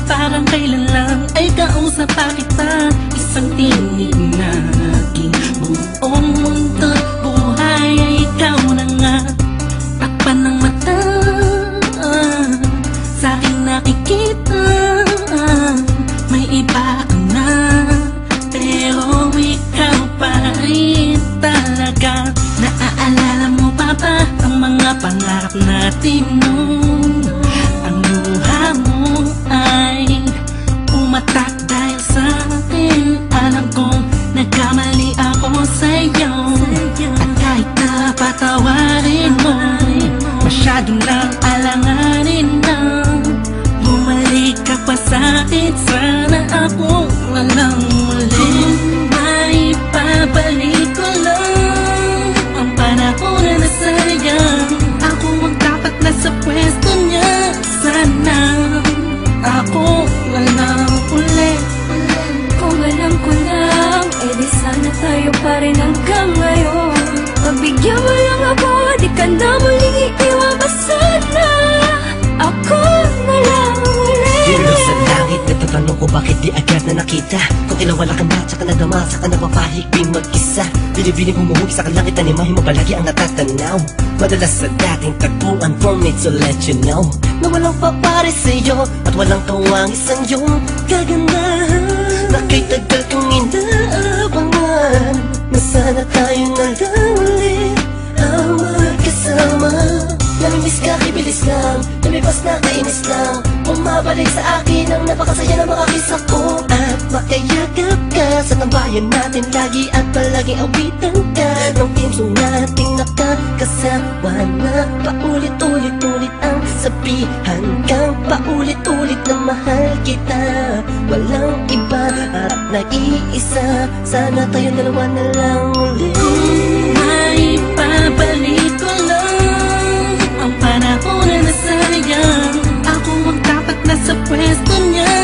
parang kailan lang ay kausap pa kita. Isang tinig na aking buong mundo, buhay ay ikaw na nga. Takpan ng mata, sa'king nakikita, may iba ka na, pero ikaw pa rin talaga. Naaalala mo pa ba ang mga pangarap natin noon? Ang luha mo ay umatak dahil sa akin. Alam kong nagkamali ako sa'yo, at kahit na patawarin mo, masyado nang alanganin na. Bumalik ka pa sa'kin, sana ako walang muli. May pabalik ko lang ang panahon na nasayang. Ako ang dapat na sa pwesto niya, sana ako walang uli. Kung alam ko lang, edi sana tayo pa rin hanggang ngayon. Pagbigyan mo lang ako, di ka na muling iiwan pa sana. Ako na lang ulit. Dilo sa langit, nagtatanong ko bakit di agad na nakita. Kung kilawala ka na, tsaka nadama, saka napapahigping mag-isa. Binibining humuhugi sa kalangit, animahin mo palagi ang natatanaw. Madalas sa dating tagpuan for me to let you know na walang papare sa'yo at walang kawang isang iyong kagandahan. Na kay tagal kong inaabangan, na sana tayo na lang ulit ang magkasama. Namimiss ka, kibilis lang, lumibas na kainis lang. Bumabalik sa akin ang napakasaya ng mga kisa ko. At makayagap ka sa tambayan natin lagi, at palaging awitan ka ng teamsong nating nakakasama na paulit-ulit-ulit ang sabihan kang paulit-ulit na mahal kita. Walang iba at nag-iisa, sana tayo dalawa na lang ulit. May pabalik ko lang ang panahon na nasayang. Ako ang dapat na sa pwesto niya,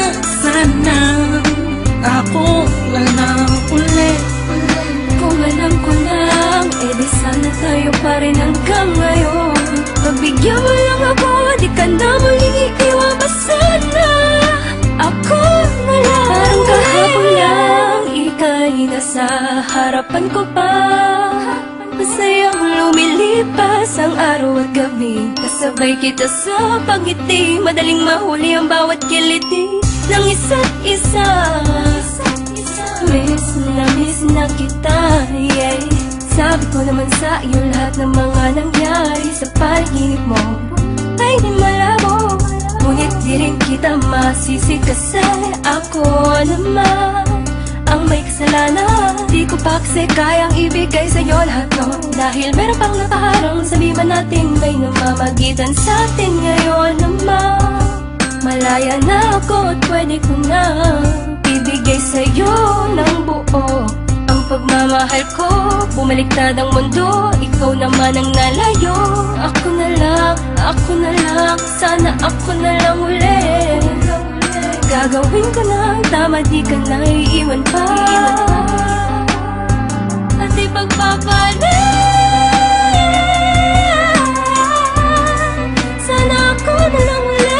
sana ako walang uli. Kung alam ko lang, edi sana tayo pa rin hanggang ngayon. Pagbigyan mo lang ako, di ka na muling iiwan pa sana. Ako na lang. Parang kahapon lang, ika'y nasa harapan ko pa. Masayang lumilipas ang araw at gabi, kasabay kita sa pagngiti, madaling mahuli ang bawat kiliti ng isa't isa. Miss na kita, yeah. Sabi ko naman sa iyo lahat ng mga nangyari sa panaginip mo ay di malabo, ngunit di rin kita masisi kasi ako naman ang may kasalanan. Di ko pa kasi kayang ibigay sa'yo lahat no, dahil meron pang nakaharang. Sabihin natin may namamagitan sa atin ngayon naman. Malaya na ako at pwede ko na ibigay sa'yo ng buo ang pagmamahal ko. Bumaliktad ang mundo, ikaw naman ang nalayo. Ako na lang, sana ako na lang ulit. Gagawin ko na ang tama, di ka na iiwan pa. At ipagpapalit, sana ako na lang ulit.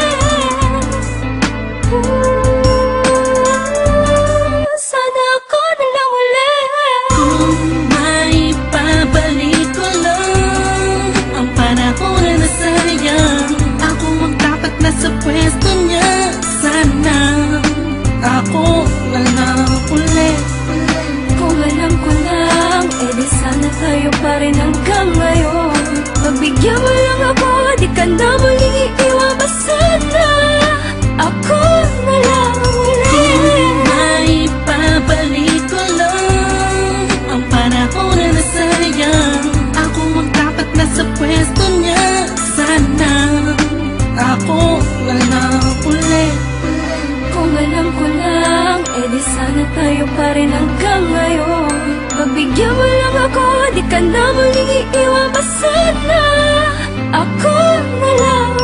Sana ako na lang ulit. Kung may pabalik ko lang ang panahon na nasayang. Ako ang dapat na sa pwesto niya, sana ako walang uli. Kung alam ko lang, edi sana tayo pa rin hanggang ngayon. Pagbigyan mo lang ako, di ka na muling iiwan pa sana. Ako na lang ulit. May pabalik ko lang ang panahon na nasayang. Ako ang dapat na sa pwesto niya, sana ako walang uli. Kung alam ko lang, edi sana tayo pa rin hanggang ngayon. Pagbigyan mo lang ako, di ka na muling iiwan pa sana. Ako na lang